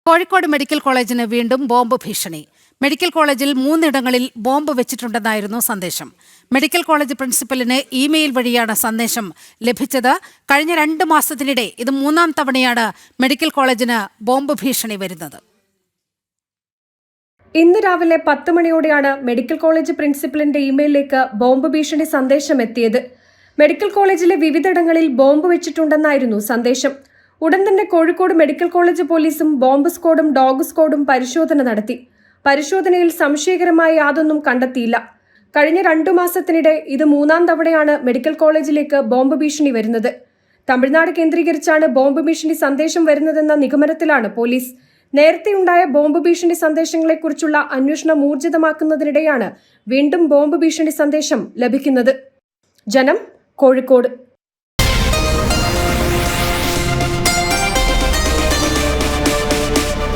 Kozhikode medical കോളേജിന് വീണ്ടും bomb ഭീഷണി. മെഡിക്കൽ കോളേജിൽ 3 ഇടങ്ങളിൽ ബോംബ് വെച്ചിട്ടുണ്ടെന്നായിരുന്നു സന്ദേശം. മെഡിക്കൽ കോളേജ് പ്രിൻസിപ്പലിന് ഇമെയിൽ വഴിയാണ് സന്ദേശം ലഭിച്ചത്. കഴിഞ്ഞ 2 മാസത്തിനിടെ ഇത് 3-ാം തവണയാണ് മെഡിക്കൽ കോളേജിന് ബോംബ് ഭീഷണി വരുന്നത്. ഇന്ന് രാവിലെ 10 മണിയോടെയാണ് മെഡിക്കൽ കോളേജ് പ്രിൻസിപ്പലിന്റെ ഇമെയിലിലേക്ക് ബോംബ് ഭീഷണി സന്ദേശം എത്തിയത്. മെഡിക്കൽ കോളേജിലെ വിവിധയിടങ്ങളിൽ ബോംബ് വെച്ചിട്ടുണ്ടെന്നായിരുന്നു സന്ദേശം. ഉടൻ തന്നെ കോഴിക്കോട് മെഡിക്കൽ കോളേജ് പോലീസും ബോംബ് സ്ക്വാഡും ഡോഗ് സ്ക്വാഡും പരിശോധന നടത്തി. പരിശോധനയിൽ സംശയകരമായ യാതൊന്നും കണ്ടെത്തിയില്ല. കഴിഞ്ഞ 2 മാസത്തിനിടെ ഇത് 3-ാം തവണയാണ് മെഡിക്കൽ കോളേജിലേക്ക് ബോംബ് ഭീഷണി വരുന്നത്. തമിഴ്നാട് കേന്ദ്രീകരിച്ചാണ് ബോംബ് ഭീഷണി സന്ദേശം വരുന്നതെന്ന നിഗമനത്തിലാണ് പോലീസ്. നേരത്തെയുണ്ടായ ബോംബ് ഭീഷണി സന്ദേശങ്ങളെക്കുറിച്ചുള്ള അന്വേഷണം ഊർജിതമാക്കുന്നതിനിടെയാണ് വീണ്ടും ബോംബ് ഭീഷണി സന്ദേശം ലഭിക്കുന്നത്. ജനം, കോഴിക്കോട്.